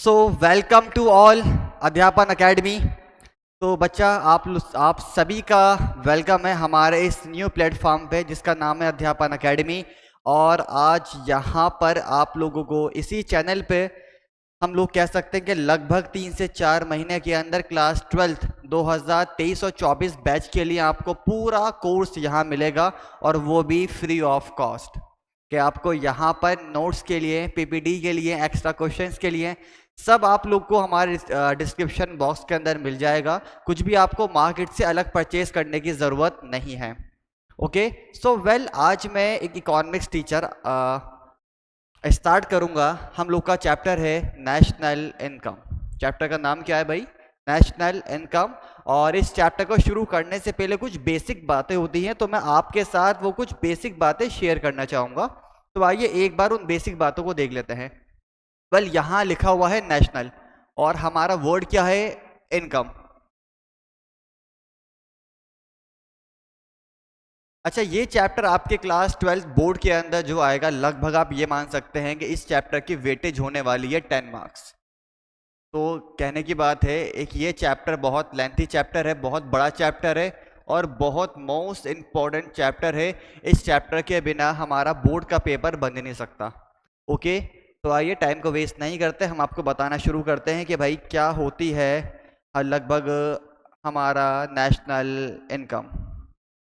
So welcome to all अध्यापन academy. तो बच्चा आप सभी का वेलकम है हमारे इस न्यू प्लेटफॉर्म पे जिसका नाम है अध्यापन एकेडमी। और आज यहाँ पर आप लोगों को इसी चैनल पे हम लोग कह सकते हैं कि लगभग 3 से 4 महीने के अंदर क्लास 12th 2023 और 24 बैच के लिए आपको पूरा कोर्स यहाँ मिलेगा, और वो भी फ्री ऑफ कॉस्ट। कि आपको यहाँ पर नोट्स के लिए, पीपीटी के लिए, एक्स्ट्रा क्वेश्चंस के लिए सब आप लोग को हमारे डिस्क्रिप्शन बॉक्स के अंदर मिल जाएगा। कुछ भी आपको मार्केट से अलग परचेज करने की ज़रूरत नहीं है। ओके, सो वेल, आज मैं एक इकोनॉमिक्स टीचर स्टार्ट करूंगा। हम लोग का चैप्टर है नेशनल इनकम। चैप्टर का नाम क्या है भाई? National income. और इस चैप्टर को शुरू करने से पहले कुछ बेसिक बातें होती हैं, तो मैं आपके साथ वो कुछ बेसिक बातें शेयर करना चाहूँगा। तो आइए एक बार उन बेसिक बातों को देख लेते हैं। वेल, यहाँ लिखा हुआ है नेशनल, और हमारा वर्ड क्या है? इनकम। अच्छा, ये चैप्टर आपके क्लास 12 बोर्ड के अंदर जो आएगा, लगभग आप ये मान सकते हैं कि इस चैप्टर की वेटेज होने वाली है 10 मार्क्स। तो कहने की बात है, एक ये चैप्टर बहुत लेंथी चैप्टर है, बहुत बड़ा चैप्टर है, और बहुत मोस्ट इम्पॉर्टेंट चैप्टर है। इस चैप्टर के बिना हमारा बोर्ड का पेपर बन ही नहीं सकता। ओके, तो आइए टाइम को वेस्ट नहीं करते, हम आपको बताना शुरू करते हैं कि भाई क्या होती है लगभग हमारा नेशनल इनकम।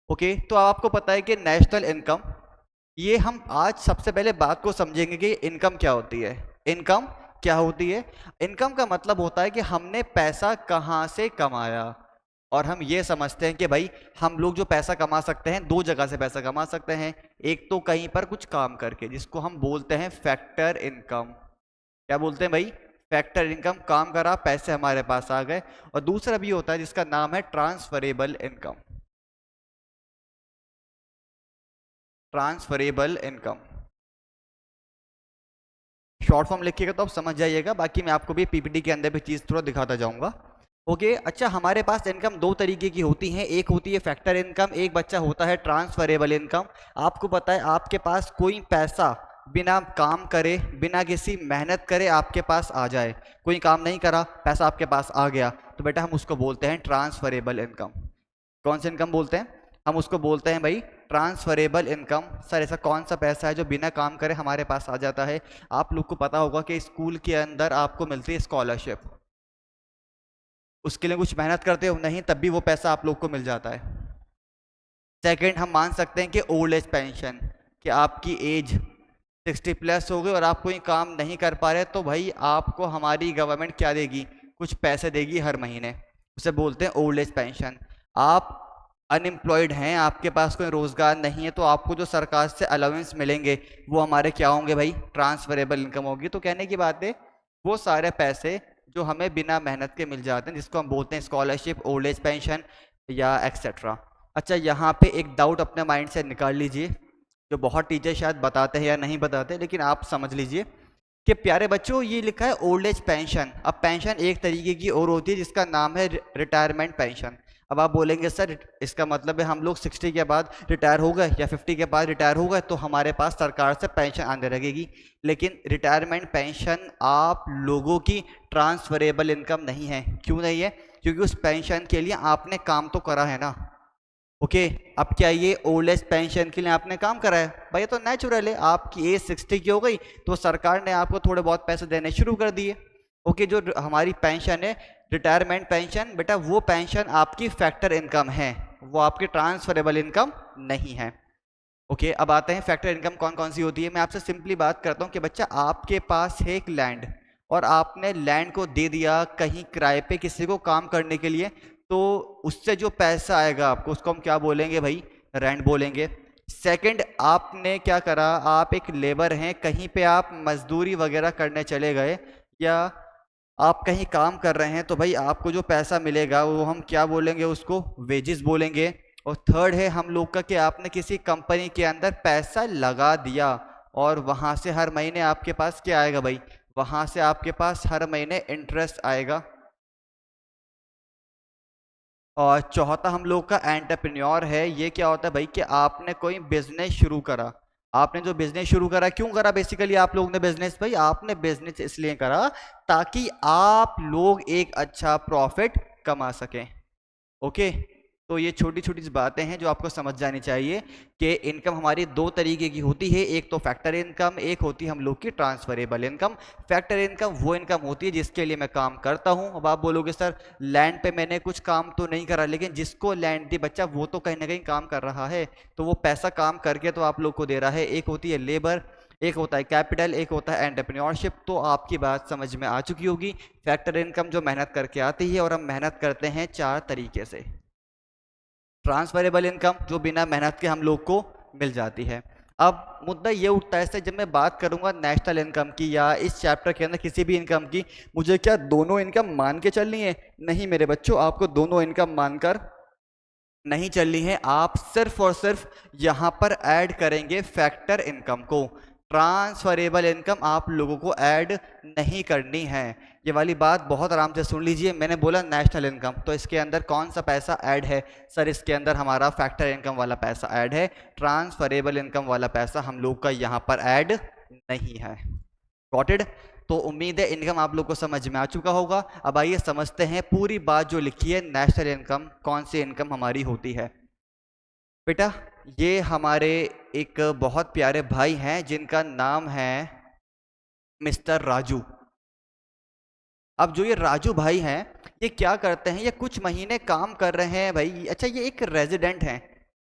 ओके, तो आपको पता है कि नेशनल इनकम, ये हम आज सबसे पहले बात को समझेंगे कि इनकम क्या होती है। इनकम क्या होती है? इनकम का मतलब होता है कि हमने पैसा कहाँ से कमाया। और हम ये समझते हैं कि भाई हम लोग जो पैसा कमा सकते हैं, दो जगह से पैसा कमा सकते हैं। एक तो कहीं पर कुछ काम करके, जिसको हम बोलते हैं फैक्टर इनकम। क्या बोलते हैं भाई? Factor income. काम करा, पैसे हमारे पास आ गए। और दूसरा भी होता है जिसका नाम है transferable income. Transferable income short form लिखिएगा तो आप समझ जाइएगा, बाकी मैं आपको भी पीपीटी के अंदर भी चीज़ थोड़ा दिखाता जाऊंगा। ओके, अच्छा, हमारे पास इनकम दो तरीके की होती हैं। एक होती है फैक्टर इनकम, एक बच्चा होता है ट्रांसफरेबल इनकम। आपको पता है आपके पास कोई पैसा बिना काम करे, बिना किसी मेहनत करे आपके पास आ जाए। कोई काम नहीं करा, पैसा आपके पास आ गया, तो बेटा हम उसको बोलते हैं ट्रांसफरेबल इनकम। कौन सी इनकम बोलते हैं? हम उसको बोलते हैं भाई ट्रांसफरेबल इनकम। सर, ऐसा कौन सा पैसा है जो बिना काम करे हमारे पास आ जाता है? आप लोग को पता होगा कि स्कूल के अंदर आपको मिलती है स्कॉलरशिप। उसके लिए कुछ मेहनत करते हो नहीं, तब भी वो पैसा आप लोग को मिल जाता है। सेकंड, हम मान सकते हैं कि ओल्ड एज पेंशन, कि आपकी एज 60 प्लस हो गई और आप कोई काम नहीं कर पा रहे, तो भाई आपको हमारी गवर्नमेंट क्या देगी? कुछ पैसे देगी हर महीने। उसे बोलते हैं ओल्ड एज पेंशन। आप अनएम्प्लॉयड हैं, आपके पास कोई रोजगार नहीं है, तो आपको जो सरकार से अलाउंस मिलेंगे वो हमारे क्या होंगे भाई? ट्रांसफरेबल इनकम होगी। तो कहने की बात है, वो सारे पैसे जो हमें बिना मेहनत के मिल जाते हैं, जिसको हम बोलते हैं स्कॉलरशिप, ओल्ड एज पेंशन या एक्सेट्रा। अच्छा, यहाँ पे एक डाउट अपने माइंड से निकाल लीजिए, जो बहुत टीचर शायद बताते हैं या नहीं बताते, लेकिन आप समझ लीजिए कि प्यारे बच्चों, ये लिखा है ओल्ड एज पेंशन। अब पेंशन एक तरीके की और होती है जिसका नाम है रिटायरमेंट पेंशन। अब आप बोलेंगे सर, इसका मतलब है हम लोग 60 के बाद रिटायर हो गए या 50 के बाद रिटायर हो गए तो हमारे पास सरकार से पेंशन आने लगेगी। लेकिन रिटायरमेंट पेंशन आप लोगों की ट्रांसफरेबल इनकम नहीं है। क्यों नहीं है? क्योंकि उस पेंशन के लिए आपने काम तो करा है ना। ओके, अब क्या ये ओल्ड एज पेंशन के लिए आपने काम करा है? भाई तो नेचुरल है, आपकी एज 60 की हो गई तो सरकार ने आपको थोड़े बहुत पैसे देने शुरू कर दिए। ओके, जो हमारी पेंशन है रिटायरमेंट पेंशन, बेटा वो पेंशन आपकी फैक्टर इनकम है, वो आपकी ट्रांसफरेबल इनकम नहीं है। ओके, अब आते हैं फैक्टर इनकम कौन कौन सी होती है। मैं आपसे सिंपली बात करता हूँ कि बच्चा, आपके पास है एक लैंड, और आपने लैंड को दे दिया कहीं किराए पे किसी को काम करने के लिए, तो उससे जो पैसा आएगा आपको, उसको हम क्या बोलेंगे भाई? रेंट बोलेंगे। सेकंड, आपने क्या करा, आप एक लेबर हैं, कहीं पे आप मजदूरी वगैरह करने चले गए, या आप कहीं काम कर रहे हैं, तो भाई आपको जो पैसा मिलेगा वो हम क्या बोलेंगे? उसको वेजेस बोलेंगे। और थर्ड है हम लोग का कि आपने किसी कंपनी के अंदर पैसा लगा दिया, और वहां से हर महीने आपके पास क्या आएगा भाई? वहां से आपके पास हर महीने इंटरेस्ट आएगा। और चौथा हम लोग का एंटरप्रेन्योर है। ये क्या होता है भाई? कि आपने कोई बिजनेस शुरू करा, आपने जो बिजनेस शुरू करा, क्यों करा बेसिकली आप लोगों ने बिजनेस? भाई आपने बिजनेस इसलिए करा ताकि आप लोग एक अच्छा प्रॉफिट कमा सकें। ओके, तो ये छोटी छोटी बातें हैं जो आपको समझ जानी चाहिए कि इनकम हमारी दो तरीके की होती है, एक तो फैक्टर इनकम, एक होती है हम लोग की ट्रांसफरेबल इनकम। फैक्टर इनकम वो इनकम होती है जिसके लिए मैं काम करता हूं। अब आप बोलोगे सर लैंड पे मैंने कुछ काम तो नहीं करा, लेकिन जिसको लैंड दी बच्चा वो तो कहीं ना कहीं काम कर रहा है, तो वो पैसा काम करके तो आप लोग को दे रहा है। एक होती है लेबर, एक होता है कैपिटल, एक होता है एंटरप्रेन्योरशिप। तो आपकी बात समझ में आ चुकी होगी। फैक्टर इनकम जो मेहनत करके आती है, और हम मेहनत करते हैं चार तरीके से। ट्रांसफरेबल इनकम जो बिना मेहनत के हम लोग को मिल जाती है। अब मुद्दा ये उठता है सर, जब मैं बात करूंगा नेशनल इनकम की या इस चैप्टर के अंदर किसी भी इनकम की, मुझे क्या दोनों इनकम मान के चलनी है? नहीं मेरे बच्चों, आपको दोनों इनकम मानकर नहीं चलनी है। आप सिर्फ और सिर्फ यहां पर ऐड करेंगे फैक्टर इनकम को। ट्रांसफरेबल इनकम आप लोगों को ऐड नहीं करनी है। ये वाली बात बहुत आराम से सुन लीजिए। मैंने बोला नेशनल इनकम, तो इसके अंदर कौन सा पैसा ऐड है? सर इसके अंदर हमारा फैक्टर इनकम वाला पैसा ऐड है। ट्रांसफरेबल इनकम वाला पैसा हम लोग का यहाँ पर ऐड नहीं है। Got it? तो उम्मीद है इनकम आप लोग को समझ में आ चुका होगा। अब आइए समझते हैं पूरी बात जो लिखी है, नेशनल इनकम कौन सी इनकम हमारी होती है। बेटा ये हमारे एक बहुत प्यारे भाई हैं जिनका नाम है मिस्टर राजू। अब जो ये राजू भाई हैं, ये क्या करते हैं? ये कुछ महीने काम कर रहे हैं भाई। अच्छा ये एक रेजिडेंट हैं।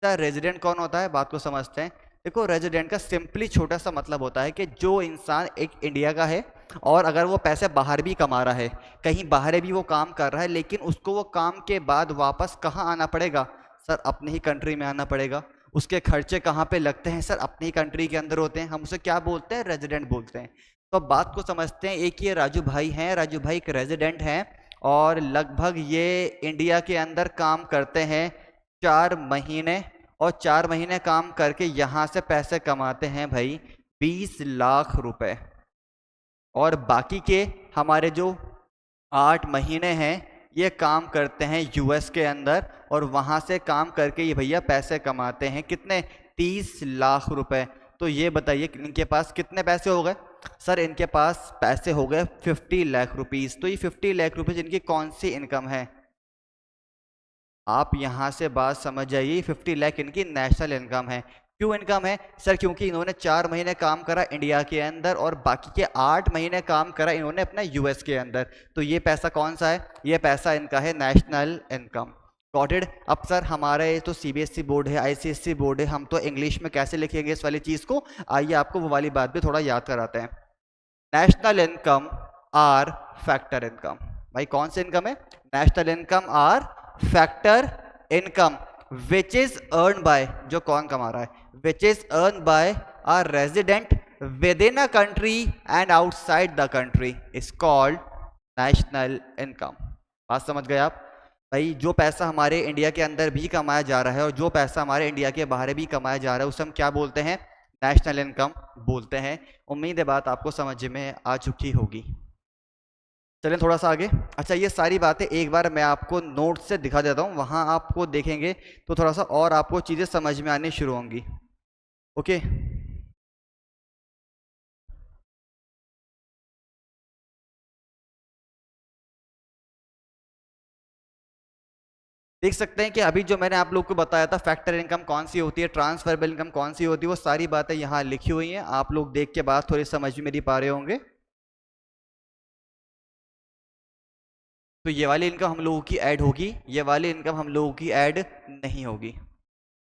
सर रेजिडेंट कौन होता है? बात को समझते हैं। देखो रेजिडेंट का सिंपली छोटा सा मतलब होता है कि जो इंसान एक इंडिया का है और अगर वो पैसे बाहर भी कमा रहा है, कहीं बाहर भी वो काम कर रहा है, लेकिन उसको वो काम के बाद वापस कहाँ आना पड़ेगा? सर अपने ही कंट्री में आना पड़ेगा। उसके खर्चे कहाँ पे लगते हैं? सर अपनी कंट्री के अंदर होते हैं। हम उसे क्या बोलते हैं? रेजिडेंट बोलते हैं। तो अब बात को समझते हैं। एक ये राजू भाई हैं, राजू भाई एक रेजिडेंट हैं और लगभग ये इंडिया के अंदर काम करते हैं 4 महीने, और 4 महीने काम करके यहाँ से पैसे कमाते हैं भाई 20 लाख रुपए। और बाकी के हमारे जो 8 महीने हैं ये काम करते हैं यूएस के अंदर, और वहाँ से काम करके ये भैया पैसे कमाते हैं कितने? 30 लाख रुपए। तो ये बताइए इनके पास कितने पैसे हो गए? सर इनके पास पैसे हो गए 50 लाख रुपीस। तो ये 50 लाख रुपीस इनकी कौन सी इनकम है? आप यहां से बात समझ जाइए। 50 लाख इनकी नेशनल इनकम है। क्यों इनकम है? सर क्योंकि इन्होंने 4 महीने काम करा इंडिया के अंदर और बाकी के 8 महीने काम करा इन्होंने अपना यूएस के अंदर। तो ये पैसा कौन सा है? ये पैसा इनका है नेशनल इनकम। Got it? अब सर हमारे तो सीबीएसई बोर्ड है, आईसीएसई बोर्ड है, हम तो इंग्लिश में कैसे लिखेंगे इस वाली चीज को? आइए आपको वो वाली बात भी थोड़ा याद कराते हैं। National income or factor income. भाई कौन सी इनकम है? National income or factor income which is earn by, जो कौन कमा रहा है, which is earn by a resident within a country and outside the country is called national income. बात समझ गए आप? भाई जो पैसा हमारे इंडिया के अंदर भी कमाया जा रहा है और जो पैसा हमारे इंडिया के बाहर भी कमाया जा रहा है उसे हम क्या बोलते हैं? नेशनल इनकम बोलते हैं। उम्मीद है बात आपको समझ में आ चुकी होगी। चलें थोड़ा सा आगे। अच्छा ये सारी बातें एक बार मैं आपको नोट से दिखा देता हूँ, वहाँ आपको देखेंगे तो थोड़ा सा और आपको चीज़ें समझ में आनी शुरू होंगी। ओके देख सकते हैं कि अभी जो मैंने आप लोग को बताया था फैक्टर इनकम कौन सी होती है, ट्रांसफरेबल इनकम कौन सी होती है, वो सारी बातें यहाँ लिखी हुई हैं। आप लोग देख के बात थोड़ी समझ में नहीं पा रहे होंगे। तो ये वाली इनकम हम लोगों की ऐड होगी, ये वाली इनकम हम लोगों की ऐड नहीं होगी।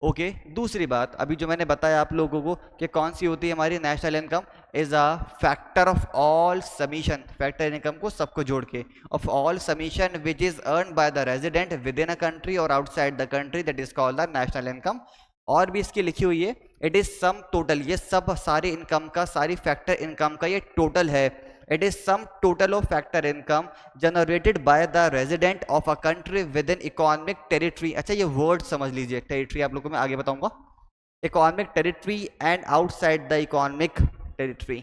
ओके दूसरी बात अभी जो मैंने बताया आप लोगों को कि कौन सी होती है हमारी national income, is a factor of all summation. Factor income को सबको जोड़ के, of all summation which is earn by the resident within a country और outside the country, that is called the national income. और भी इसकी लिखी हुई है, इट इज सम टोटल, ये सब सारी इनकम का, सारी फैक्टर इनकम का ये टोटल है। It is sum total of factor income generated by the resident of a country with in economic territory. अच्छा ये वर्ड समझ लीजिए, टेरिटरी आप लोगों को मैं आगे बताऊंगा। Economic territory and outside the economic territory.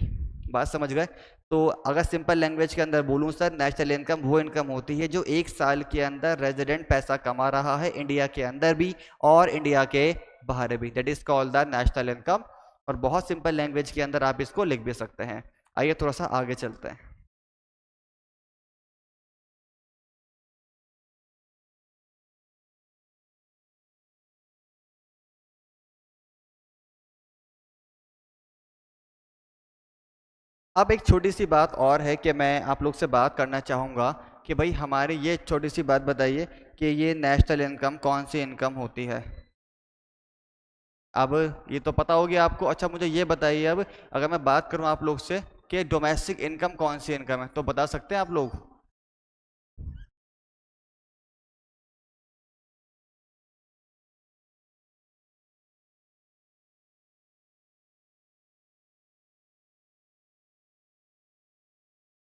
बात समझ गए? तो अगर सिंपल लैंग्वेज के अंदर बोलूं सर, नेशनल इनकम वो इनकम होती है जो एक साल के अंदर रेजिडेंट पैसा कमा रहा है इंडिया के अंदर भी और इंडिया के बाहर भी, that is called the national income. और बहुत सिंपल लैंग्वेज के अंदर आप इसको लिख भी सकते हैं। आइए थोड़ा सा आगे चलते हैं। अब एक छोटी सी बात और है कि मैं आप लोग से बात करना चाहूँगा कि भाई हमारी ये छोटी सी बात बताइए कि ये नेशनल इनकम कौन सी इनकम होती है। अब ये तो पता होगी आपको। अच्छा मुझे ये बताइए अब, अगर मैं बात करूँ आप लोग से कि डोमेस्टिक इनकम कौन सी इनकम है, तो बता सकते हैं आप लोग?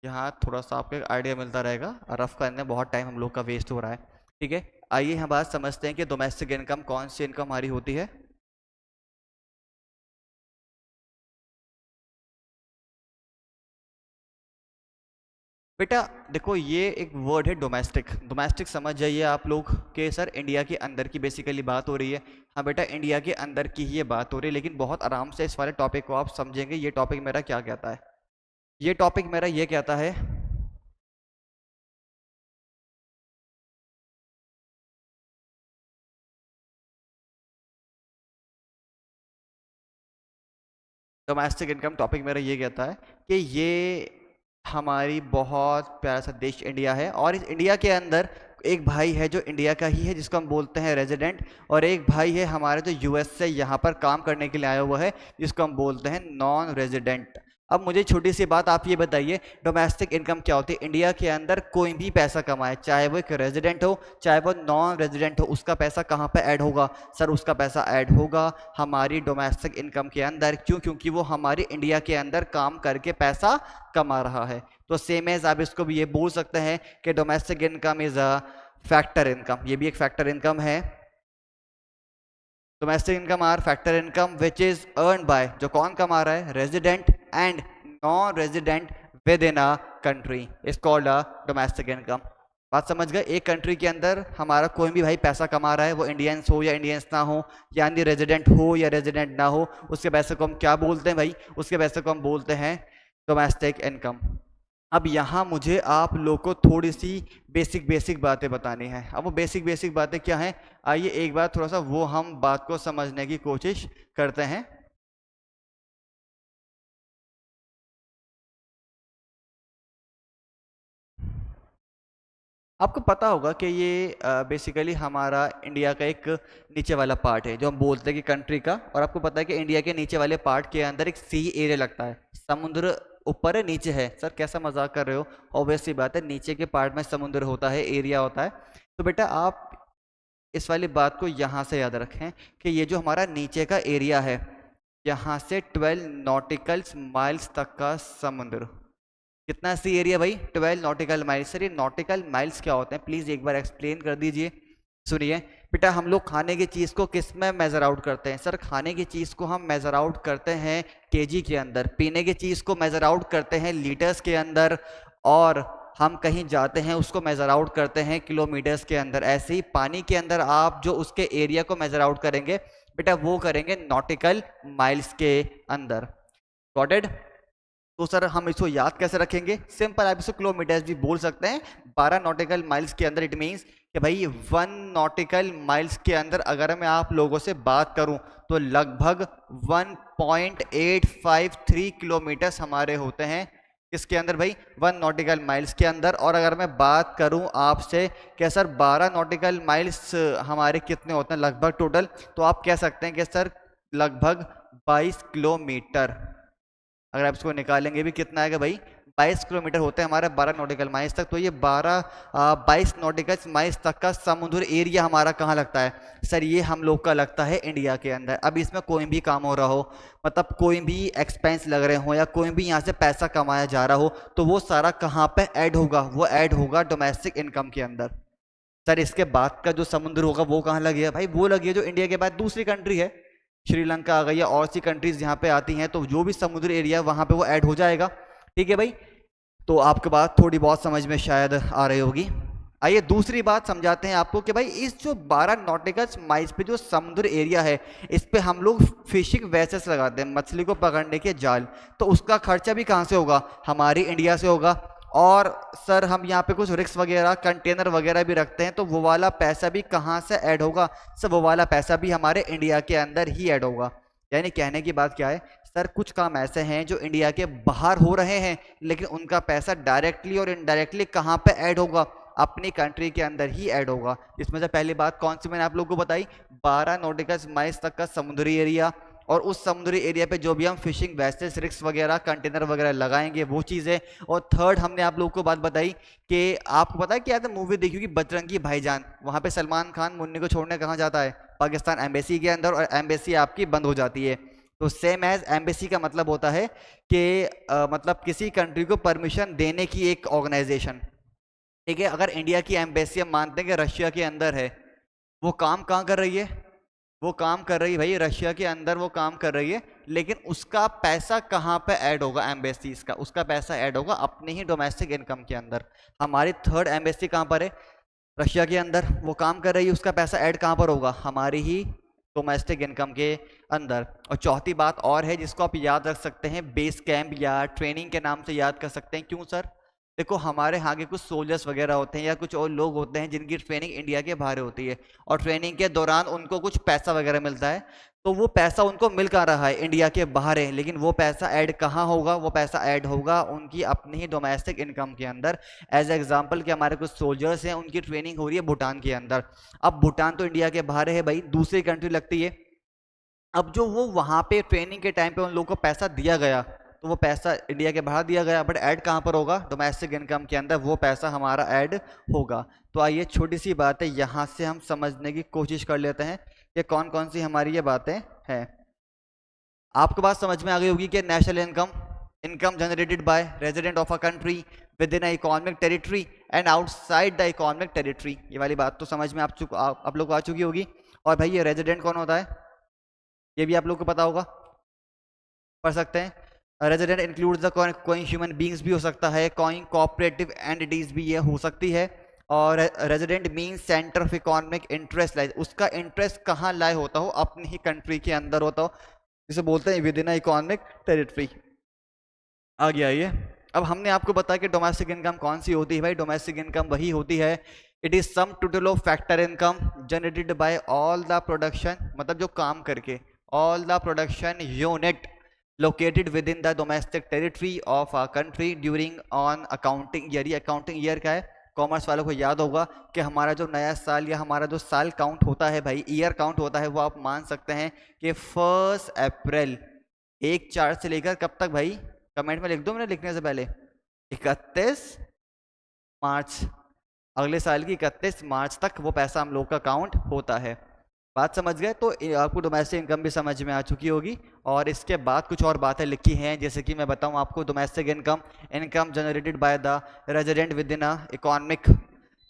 यहाँ थोड़ा सा आपको एक आइडिया मिलता रहेगा, रफ करने में बहुत टाइम हम लोग का वेस्ट हो रहा है। ठीक है, आइए हम बात समझते हैं कि डोमेस्टिक इनकम कौन सी इनकम हमारी होती है। बेटा देखो, ये एक वर्ड है डोमेस्टिक। डोमेस्टिक समझ जाइए आप लोग कि सर इंडिया के अंदर की बेसिकली बात हो रही है। हाँ बेटा, इंडिया के अंदर की ही ये बात हो रही है, लेकिन बहुत आराम से इस वाले टॉपिक को आप समझेंगे। ये टॉपिक मेरा क्या कहता है, ये टॉपिक मेरा ये कहता है, डोमेस्टिक इनकम टॉपिक मेरा ये कहता है कि ये हमारी बहुत प्यारा सा देश इंडिया है, और इस इंडिया के अंदर एक भाई है जो इंडिया का ही है जिसको हम बोलते हैं रेजिडेंट, और एक भाई है हमारे जो यूएस से यहाँ पर काम करने के लिए आया हुआ है जिसको हम बोलते हैं नॉन रेजिडेंट। अब मुझे छोटी सी बात आप ये बताइए, डोमेस्टिक इनकम क्या होती है? इंडिया के अंदर कोई भी पैसा कमाए, चाहे वो एक रेजिडेंट हो चाहे वो नॉन रेजिडेंट हो, उसका पैसा कहाँ पे ऐड होगा? सर उसका पैसा ऐड होगा हमारी डोमेस्टिक इनकम के अंदर। क्यों? क्योंकि वो हमारी इंडिया के अंदर काम करके पैसा कमा रहा है। तो सेम एज आप इसको भी ये बोल सकते हैं कि domestic income is a factor income. ये भी एक फैक्टर इनकम है। Domestic income or factor income which is earn by, जो कौन कमा रहा है? Resident and non resident within a country is called a domestic income. बात समझ गए? एक कंट्री के अंदर हमारा कोई भी भाई पैसा कमा रहा है, वो इंडियंस हो या इंडियंस ना हो, यानी रेजिडेंट हो या रेजिडेंट ना हो, उसके पैसे को हम क्या बोलते हैं भाई? उसके पैसे को हम बोलते हैं डोमेस्टिक इनकम। अब यहाँ मुझे आप लोग को थोड़ी सी बेसिक बेसिक बातें बतानी है। अब वो बेसिक बेसिक बातें क्या हैं, आइए एक बार थोड़ा सा वो हम बात को समझने की कोशिश करते हैं। आपको पता होगा कि ये बेसिकली हमारा इंडिया का एक नीचे वाला पार्ट है जो हम बोलते हैं कि कंट्री का। और आपको पता है कि इंडिया के नीचे वाले पार्ट के अंदर एक सी एरिया लगता है। समुद्र ऊपर है नीचे है। सर कैसा मजाक कर रहे हो? ऑब्वियस सी बात है, नीचे के पार्ट में समुद्र होता है, एरिया होता है। तो बेटा आप इस वाली बात को यहाँ से याद रखें कि ये जो हमारा नीचे का एरिया है, यहाँ से 12 नॉटिकल माइल्स तक का समुद्र। कितना सी एरिया भाई? 12 नॉटिकल माइल्स। सर ये नॉटिकल माइल्स क्या होते हैं, प्लीज एक बार एक्सप्लेन कर दीजिए। सुनिए बेटा, हम लोग खाने की चीज़ को किस में मेजर आउट करते हैं? सर खाने की चीज़ को हम मेजर आउट करते हैं केजी के अंदर। पीने की चीज़ को मेजर आउट करते हैं लीटर्स के अंदर। और हम कहीं जाते हैं उसको मेजर आउट करते हैं किलोमीटर्स के अंदर। ऐसे ही पानी के अंदर आप जो उसके एरिया को मेजर आउट करेंगे बेटा, वो करेंगे नॉटिकल माइल्स के अंदर। Got it? तो सर हम इसको याद कैसे रखेंगे? सिंपल, आप इसको किलोमीटर्स भी बोल सकते हैं। 12 नॉटिकल माइल्स के अंदर इट मीन्स कि भाई 1 नॉटिकल माइल्स के अंदर अगर मैं आप लोगों से बात करूं तो लगभग 1.853 किलोमीटर्स हमारे होते हैं। किसके अंदर भाई? 1 नॉटिकल माइल्स के अंदर। और अगर मैं बात करूं आपसे कि सर 12 नॉटिकल माइल्स हमारे कितने होते हैं लगभग टोटल, तो आप कह सकते हैं कि सर लगभग 22 किलोमीटर। अगर आप इसको निकालेंगे भी कितना आएगा भाई? 22 किलोमीटर होते हैं हमारे 12 नॉटिकल माइल्स तक। तो ये 22 नॉटिकल माइल्स तक का समुद्र एरिया हमारा कहाँ लगता है? सर ये हम लोग का लगता है इंडिया के अंदर। अब इसमें कोई भी काम हो रहा हो, मतलब कोई भी एक्सपेंस लग रहे हो या कोई भी यहाँ से पैसा कमाया जा रहा हो, तो वो सारा कहाँ पे ऐड होगा? वो ऐड होगा डोमेस्टिक इनकम के अंदर। सर इसके बाद का जो समुद्र होगा वो कहाँ लगे? भाई वो लगे जो इंडिया के बाद दूसरी कंट्री है, श्रीलंका आ गई या और सी कंट्रीज यहाँ पे आती हैं, तो जो भी समुद्र एरिया वहाँ पे वो ऐड हो जाएगा। ठीक है भाई, तो आपके बात थोड़ी बहुत समझ में शायद आ रही होगी। आइए दूसरी बात समझाते हैं आपको कि भाई इस जो 12 नॉटिकल माइल्स पे जो समुद्र एरिया है, इस पे हम लोग फिशिंग वेसल्स लगाते हैं, मछली को पकड़ने के जाल, तो उसका खर्चा भी कहाँ से होगा? हमारी इंडिया से होगा। और सर हम यहाँ पे कुछ रिक्स वगैरह कंटेनर वगैरह भी रखते हैं, तो वो वाला पैसा भी कहाँ से ऐड होगा? सर वो वाला पैसा भी हमारे इंडिया के अंदर ही ऐड होगा। यानी कहने की बात क्या है सर, कुछ काम ऐसे हैं जो इंडिया के बाहर हो रहे हैं, लेकिन उनका पैसा डायरेक्टली और इनडायरेक्टली कहाँ पे ऐड होगा? अपनी कंट्री के अंदर ही ऐड होगा। इसमें से पहली बात कौन सी मैंने आप लोगों को बताई? 12 नॉटिकल माइल्स तक का समुद्री एरिया, और उस समुद्री एरिया पे जो भी हम फिशिंग वेसल्स, रिक्स वगैरह, कंटेनर वगैरह लगाएंगे वो चीज़ें। और थर्ड हमने आप लोगों को बात बताई कि आपको पता है क्या था, मूवी देखी होगी बजरंगी भाईजान, वहाँ पे सलमान खान मुन्नी को छोड़ने कहाँ जाता है? पाकिस्तान एम्बेसी के अंदर, और एम्बेसी आपकी बंद हो जाती है। तो सेम एज एम्बेसी का मतलब होता है कि मतलब किसी कंट्री को परमिशन देने की एक ऑर्गेनाइजेशन। ठीक है, अगर इंडिया की एम्बेसी हम मानते हैं कि रशिया के अंदर है, वो काम कहाँ कर रही है? वो काम कर रही है भाई रशिया के अंदर, वो काम कर रही है, लेकिन उसका पैसा कहाँ पे ऐड होगा? एम्बेसीज का, उसका पैसा ऐड होगा अपने ही डोमेस्टिक इनकम के अंदर। हमारी थर्ड एम्बेसी कहाँ पर है? रशिया के अंदर, वो काम कर रही है, उसका पैसा ऐड कहाँ पर होगा? हमारी ही डोमेस्टिक इनकम के अंदर। और चौथी बात और है जिसको आप याद रख सकते हैं, बेस कैंप या ट्रेनिंग के नाम से याद कर सकते हैं। क्यों सर? देखो हमारे यहाँ के कुछ सोल्जर्स वगैरह होते हैं या कुछ और लोग होते हैं जिनकी ट्रेनिंग इंडिया के बाहर होती है, और ट्रेनिंग के दौरान उनको कुछ पैसा वगैरह मिलता है, तो वो पैसा उनको मिल कहाँ रहा है? इंडिया के बाहर है, लेकिन वो पैसा ऐड कहाँ होगा? वो पैसा ऐड होगा उनकी अपनी ही डोमेस्टिक इनकम के अंदर। एज एग्जाम्पल कि हमारे कुछ सोल्जर्स हैं, उनकी ट्रेनिंग हो रही है भूटान के अंदर। अब भूटान तो इंडिया के बाहर है भाई, दूसरी कंट्री लगती है। अब जो वो वहाँ पे ट्रेनिंग के टाइम पे उन लोगों को पैसा दिया गया, तो वो पैसा इंडिया के बाहर दिया गया, बट ऐड कहाँ पर होगा? डोमेस्टिक इनकम के अंदर वो पैसा हमारा ऐड होगा। तो आइए छोटी सी बात है, यहाँ से हम समझने की कोशिश कर लेते हैं कि कौन कौन सी हमारी ये बातें हैं। आपको बात समझ में आ गई होगी कि national income, income generated by resident of a country with in economic territory and outside the economic territory, ये वाली बात तो समझ में आप लोग को आ चुकी होगी। और भाई ये रेजिडेंट कौन होता है? ये भी आप लोग को पता होगा, पढ़ सकते हैं। रेजिडेंट इंक्लूड्स द कोई ह्यूमन बींग्स भी हो सकता है, कोई कोऑपरेटिव एंटिटीज भी ये हो सकती है। और resident mean centre of economic interest lies, उसका इंटरेस्ट कहाँ लाए होता हो? अपनी ही कंट्री के अंदर होता हो, जिसे बोलते हैं विद इन इकोनॉमिक टेरिटरी। आ गया ये। अब हमने आपको बताया कि डोमेस्टिक इनकम कौन सी होती है भाई? डोमेस्टिक इनकम वही होती है, it is sum total of factor income generated by all the production, मतलब जो काम करके, all the production unit located within the domestic territory of a country during on accounting year। ये अकाउंटिंग ईयर का है, कॉमर्स वालों को याद होगा कि हमारा जो नया साल या हमारा जो साल काउंट होता है भाई, ईयर काउंट होता है, वो आप मान सकते हैं कि 1 अप्रैल 1/4 से लेकर कब तक भाई? कमेंट में लिख दो, मैंने लिखने से पहले, 31 मार्च, अगले साल की 31 मार्च तक वो पैसा हम लोग का काउंट होता है। बात समझ गए? तो आपको डोमेस्टिक इनकम भी समझ में आ चुकी होगी। और इसके बाद कुछ और बातें लिखी हैं, जैसे कि मैं बताऊं आपको, domestic income, income generated by the resident within a economic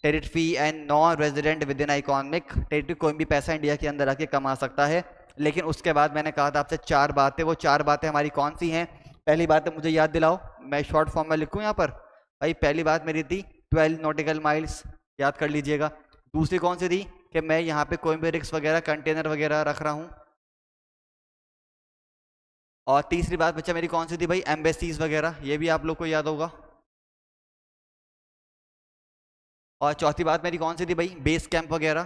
territory and non resident within a economic territory. कोई भी पैसा इंडिया के अंदर आके कमा सकता है, लेकिन उसके बाद मैंने कहा था आपसे 4 बातें, वो 4 बातें हमारी कौन सी हैं? पहली बात है, मुझे याद दिलाओ, मैं शॉर्ट फॉर्म में लिखूँ यहाँ पर भाई। पहली बात मेरी थी 12 नॉटिकल माइल्स, याद कर लीजिएगा। दूसरी कौन सी थी? कि मैं यहाँ पे कोई भी रिक्स वगैरह, कंटेनर वगैरह रख रहा हूँ। और तीसरी बात बच्चा मेरी कौन सी थी भाई? एम्बेसीज वगैरह, ये भी आप लोग को याद होगा। और चौथी बात मेरी कौन सी थी भाई? बेस कैंप वगैरह।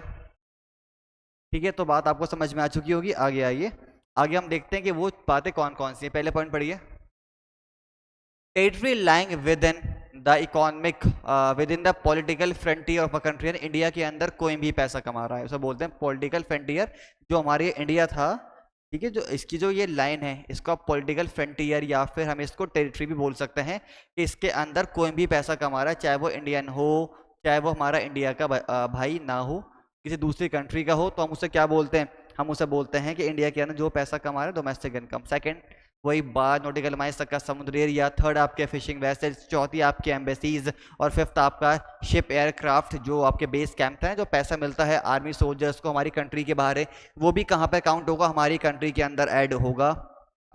ठीक है, तो बात आपको समझ में आ चुकी होगी। आगे आइए, आगे हम देखते हैं कि वो बातें कौन कौन सी हैं। पहले पॉइंट पढ़िए, territory lying with in the economic with in the political frontier of a country. India के अंदर कोई भी पैसा कमा रहा है, उसे बोलते हैं पॉलिटिकल फ्रंटियर। जो हमारे इंडिया था, ठीक है, जो इसकी जो ये लाइन है, इसको आप पॉलिटिकल फ्रंटियर या फिर हम इसको टेरिटरी भी बोल सकते हैं, कि इसके अंदर कोई भी पैसा कमा रहा है, चाहे वो इंडियन हो, चाहे वो हमारा इंडिया का भाई ना हो, किसी दूसरी कंट्री का हो, तो हम उसे क्या बोलते हैं? हम उसे बोलते हैं कि इंडिया के अंदर जो पैसा कमा रहा है, डोमेस्टिक इनकम। सेकंड, वही 12 नॉटिकल माइल्स तक का समुद्री एरिया। थर्ड आपके फिशिंग वेसल्स। चौथी आपके एम्बेसीज। और फिफ्थ आपका शिप एयरक्राफ्ट, जो आपके बेस कैंप हैं, जो पैसा मिलता है आर्मी सोल्जर्स को हमारी कंट्री के बाहर है, वो भी कहाँ पे काउंट होगा? हमारी कंट्री के अंदर ऐड होगा।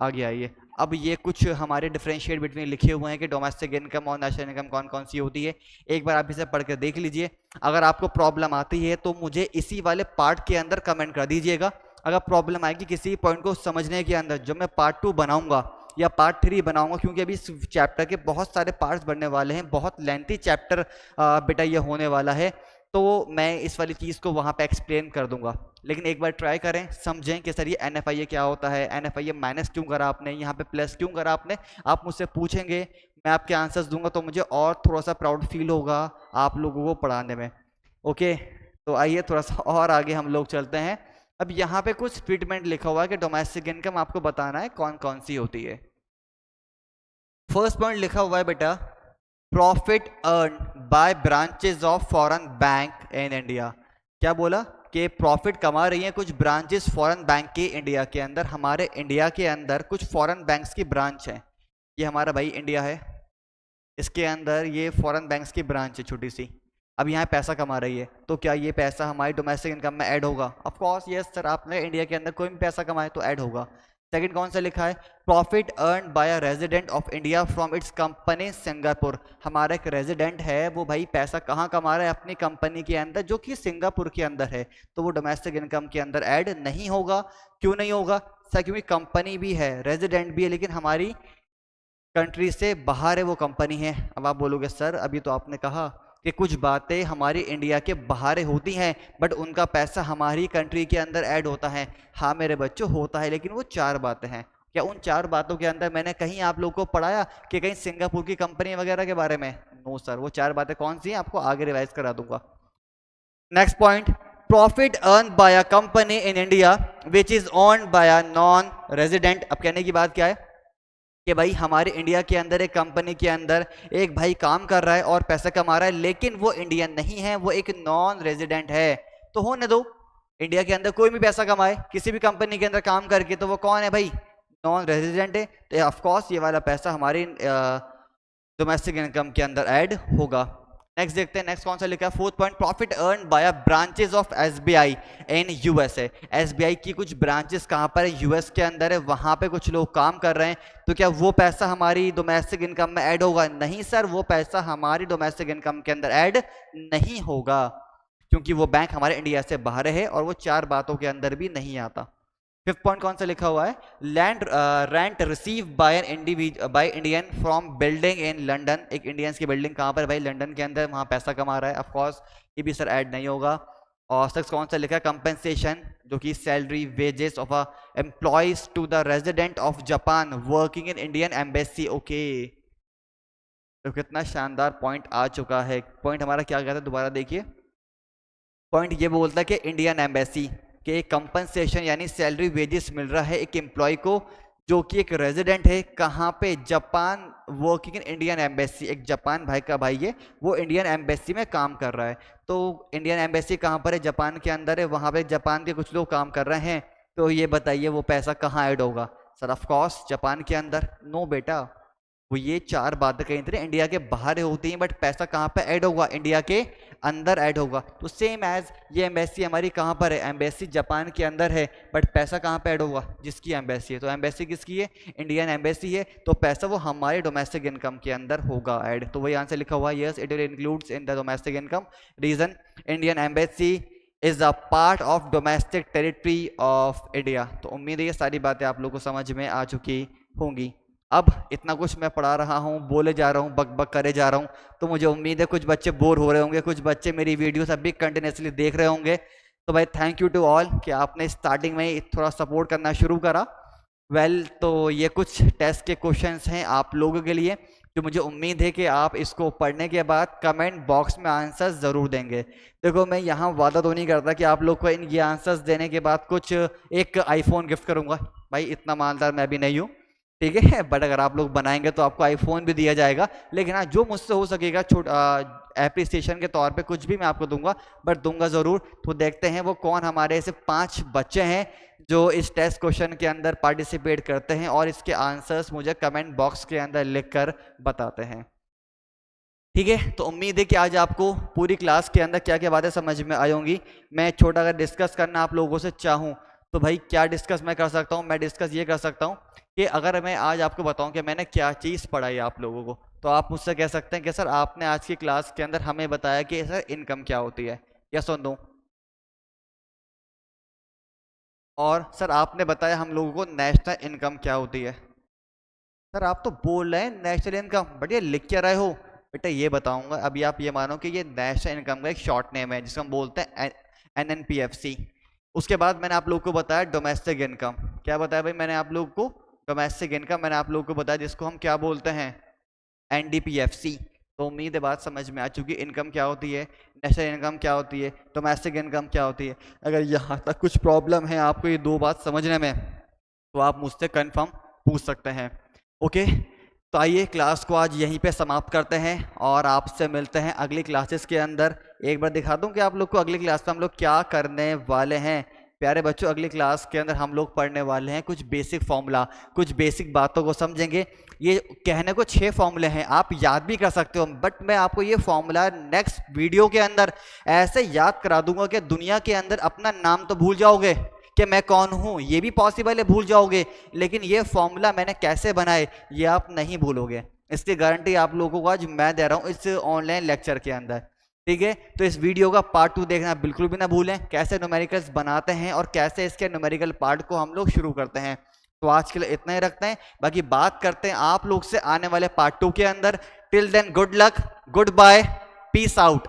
आगे आइए, अब ये कुछ हमारे डिफरेंशिएट बिटवीन लिखे हुए हैं कि डोमेस्टिक इनकम और नेशनल इनकम कौन कौन सी होती है। एक बार आप इसे पढ़ कर देख लीजिए। अगर आपको प्रॉब्लम आती है तो मुझे इसी वाले पार्ट के अंदर कमेंट कर दीजिएगा। अगर प्रॉब्लम आएगी किसी पॉइंट को समझने के अंदर, जब मैं पार्ट 2 बनाऊंगा या पार्ट 3 बनाऊंगा, क्योंकि अभी इस चैप्टर के बहुत सारे पार्ट्स बनने वाले हैं, बहुत लेंथी चैप्टर बेटा ये होने वाला है, तो मैं इस वाली चीज़ को वहाँ पे एक्सप्लेन कर दूंगा। लेकिन एक बार ट्राई करें, समझें कि सर ये NFIA क्या होता है, NFIA माइनस क्यों करा आपने, यहाँ पे प्लस क्यों करा आपने। आप मुझसे पूछेंगे, मैं आपके आंसर्स दूंगा, तो मुझे और थोड़ा सा प्राउड फील होगा आप लोगों को पढ़ाने में। ओके, तो आइए थोड़ा सा और आगे हम लोग चलते हैं। अब यहाँ पे कुछ ट्रीटमेंट लिखा हुआ है कि डोमेस्टिक इनकम आपको बताना है कौन कौन सी होती है। फर्स्ट पॉइंट लिखा हुआ है बेटा, profit earn by branches of foreign bank in India. क्या बोला कि प्रॉफिट कमा रही हैं कुछ ब्रांचेस फॉरेन बैंक के इंडिया के अंदर। हमारे इंडिया के अंदर कुछ फॉरेन बैंक्स की ब्रांच है। ये हमारा भाई इंडिया है, इसके अंदर ये फॉरेन बैंक्स की ब्रांच है छोटी सी। अब यहाँ पैसा कमा रही है, तो क्या ये पैसा हमारी डोमेस्टिक इनकम में ऐड होगा? ऑफ कोर्स यस सर, आपने इंडिया के अंदर कोई भी पैसा कमाए तो ऐड होगा। सेकंड कौन सा लिखा है, profit earn by a resident of India from its company Singapore. हमारा एक रेजिडेंट है, वो भाई पैसा कहाँ कमा रहा है? अपनी कंपनी के अंदर, जो कि सिंगापुर के अंदर है, तो वो डोमेस्टिक इनकम के अंदर ऐड नहीं होगा। क्यों नहीं होगा सर? क्योंकि कंपनी भी है, रेजिडेंट भी है, लेकिन हमारी कंट्री से बाहर है वो कंपनी है। अब आप बोलोगे सर अभी तो आपने कहा कि कुछ बातें हमारी इंडिया के बाहर होती हैं बट उनका पैसा हमारी कंट्री के अंदर ऐड होता है। हाँ मेरे बच्चों होता है, लेकिन वो 4 बातें हैं। क्या उन 4 बातों के अंदर मैंने कहीं आप लोगों को पढ़ाया कि कहीं सिंगापुर की कंपनी वगैरह के बारे में? नो सर, वो 4 बातें कौन सी हैं आपको आगे रिवाइज करा दूंगा। Next point, profit earn by a company in India which is owned by a non resident. अब कहने की बात क्या है कि भाई हमारे इंडिया के अंदर एक कंपनी के अंदर एक भाई काम कर रहा है और पैसा कमा रहा है, लेकिन वो इंडियन नहीं है, वो एक नॉन रेजिडेंट है। तो होने दो, इंडिया के अंदर कोई भी पैसा कमाए किसी भी कंपनी के अंदर काम करके, तो वो कौन है भाई? नॉन रेजिडेंट है। तो ऑफकोर्स ये वाला पैसा हमारी डोमेस्टिक इनकम के अंदर ऐड होगा। नेक्स्ट देखते हैं, नेक्स्ट कौन सा लिखा है, fourth point, profit earn by branches of SBI in USA। SBI की कुछ ब्रांचेस कहाँ पर है? US के अंदर है, वहाँ पे कुछ लोग काम कर रहे हैं, तो क्या वो पैसा हमारी डोमेस्टिक इनकम में ऐड होगा? नहीं सर, वो पैसा हमारी डोमेस्टिक इनकम के अंदर ऐड नहीं होगा, क्योंकि वो बैंक हमारे इंडिया से बाहर है और वो 4 बातों के अंदर भी नहीं आता। फिफ्थ पॉइंट कौन सा लिखा हुआ है, land rent receive by an individual by Indian from building in London. एक इंडियंस की बिल्डिंग कहाँ पर? भाई लंदन के अंदर, वहाँ पैसा कमा रहा है। ऑफ कोर्स ये भी सर ऐड नहीं होगा। और सिक्स कौन सा लिखा है, कंपेंसेशन, जो कि salary wages of a employees to the resident of Japan working in Indian embassy. Okay, तो कितना शानदार पॉइंट आ चुका है। पॉइंट हमारा क्या कहता है, दोबारा देखिए। पॉइंट ये बोलता है कि इंडियन एम्बेसी के कंपनसेशन यानी सैलरी वेजेस मिल रहा है एक एम्प्लॉय को जो कि एक रेजिडेंट है, कहाँ पे? Japan, working in Indian embassy. एक जापान भाई का भाई है, वो इंडियन एम्बेसी में काम कर रहा है। तो इंडियन एम्बेसी कहाँ पर है? जापान के अंदर है, वहाँ पे जापान के कुछ लोग काम कर रहे हैं। तो ये बताइए वो पैसा कहाँ ऐड होगा? सर ऑफ कोर्स जापान के अंदर। नो बेटा, वो ये 4 बातें कहीं तरह इंडिया के बाहर होती हैं, बट पैसा कहाँ पे ऐड होगा? इंडिया के अंदर ऐड होगा। तो सेम एज ये एम्बेसी हमारी कहाँ पर है? एम्बेसी जापान के अंदर है, बट पैसा कहाँ पे ऐड होगा? जिसकी एम्बेसी है। तो एम्बेसी किसकी है? इंडियन एम्बेसी है, तो पैसा वो हमारे डोमेस्टिक इनकम के अंदर होगा ऐड। तो वही आंसर लिखा हुआ है, yes it will includes in the domestic income. Reason, Indian embassy is a part of domestic territory of India. तो उम्मीद है ये सारी बातें आप लोग को समझ में आ चुकी होंगी। अब इतना कुछ मैं पढ़ा रहा हूँ, बोले जा रहा हूँ, बक बक करे जा रहा हूँ, तो मुझे उम्मीद है कुछ बच्चे बोर हो रहे होंगे, कुछ बच्चे मेरी वीडियोस अभी कंटिन्यूसली देख रहे होंगे। तो भाई थैंक यू टू ऑल कि आपने स्टार्टिंग में थोड़ा सपोर्ट करना शुरू करा। तो ये कुछ टेस्ट के क्वेश्चंस हैं आप लोगों के लिए, जो मुझे उम्मीद है कि आप इसको पढ़ने के बाद कमेंट बॉक्स में आंसर्स ज़रूर देंगे। देखो मैं यहाँ वादा तो नहीं करता कि आप लोग को इन ये आंसर्स देने के बाद कुछ एक आईफोन गिफ्ट करूँगा, भाई इतना मालदार मैं भी नहीं हूँ, ठीक है। बट अगर आप लोग बनाएंगे तो आपको आईफोन भी दिया जाएगा, लेकिन हाँ जो मुझसे हो सकेगा एप्रिसिएशन के तौर पे कुछ भी मैं आपको दूंगा, बट दूंगा ज़रूर। तो देखते हैं वो कौन हमारे ऐसे 5 बच्चे हैं जो इस टेस्ट क्वेश्चन के अंदर पार्टिसिपेट करते हैं और इसके आंसर्स मुझे कमेंट बॉक्स के अंदर लिखकर बताते हैं, ठीक है। तो उम्मीद है कि आज आपको पूरी क्लास के अंदर क्या क्या बातें समझ में आई होंगी। मैं छोटा अगर डिस्कस करना आप लोगों से चाहूँ तो भाई क्या डिस्कस मैं कर सकता हूँ, मैं डिस्कस ये कर सकता हूँ कि अगर मैं आज आपको बताऊं कि मैंने क्या चीज़ पढ़ाई आप लोगों को, तो आप मुझसे कह सकते हैं कि सर आपने आज की क्लास के अंदर हमें बताया कि सर इनकम क्या होती है, यस और नो। और सर आपने बताया हम लोगों को नेशनल इनकम क्या होती है। सर आप तो बोल रहे हैं नेशनल इनकम, बढ़िया लिख क्या रहे हो। बेटा ये बताऊंगा, अभी आप ये मानो कि ये नेशनल इनकम का एक शॉर्ट नेम है जिसको हम बोलते हैं NNPFC। उसके बाद मैंने आप लोगों को बताया डोमेस्टिक इनकम। क्या बताया भाई मैंने आप लोगों को? डोमेस्टिक इनकम मैंने आप लोगों को बताया, जिसको हम क्या बोलते हैं? NDPFC। तो उम्मीद है बात समझ में आ चुकी। इनकम क्या होती है, नेशनल इनकम क्या होती है, डोमेस्टिक इनकम क्या होती है। अगर यहाँ तक कुछ प्रॉब्लम है आपको ये दो बात समझने में, तो आप मुझसे कंफर्म पूछ सकते हैं। ओके, तो आइए क्लास को आज यहीं पे समाप्त करते हैं और आपसे मिलते हैं अगली क्लासेस के अंदर। एक बार दिखा दूं कि आप लोग को अगली क्लास में हम लोग क्या करने वाले हैं। प्यारे बच्चों, अगली क्लास के अंदर हम लोग पढ़ने वाले हैं कुछ बेसिक फॉर्मूला, कुछ बेसिक बातों को समझेंगे। ये कहने को 6 फॉर्मूले हैं, आप याद भी कर सकते हो, बट मैं आपको ये फॉर्मूला नेक्स्ट वीडियो के अंदर ऐसे याद करा दूंगा कि दुनिया के अंदर अपना नाम तो भूल जाओगे कि मैं कौन हूं, ये भी पॉसिबल है भूल जाओगे, लेकिन ये फॉर्मूला मैंने कैसे बनाए ये आप नहीं भूलोगे। इसकी गारंटी आप लोगों को आज मैं दे रहा हूं इस ऑनलाइन लेक्चर के अंदर। ठीक है, तो इस वीडियो का पार्ट 2 देखना बिल्कुल भी ना भूलें, कैसे न्यूमेरिकल्स बनाते हैं और कैसे इसके न्यूमेरिकल पार्ट को हम लोग शुरू करते हैं। तो आज के लिए इतना ही रखते हैं, बाकी बात करते हैं आप लोग से आने वाले पार्ट 2 के अंदर। Till then good luck, goodbye, peace out.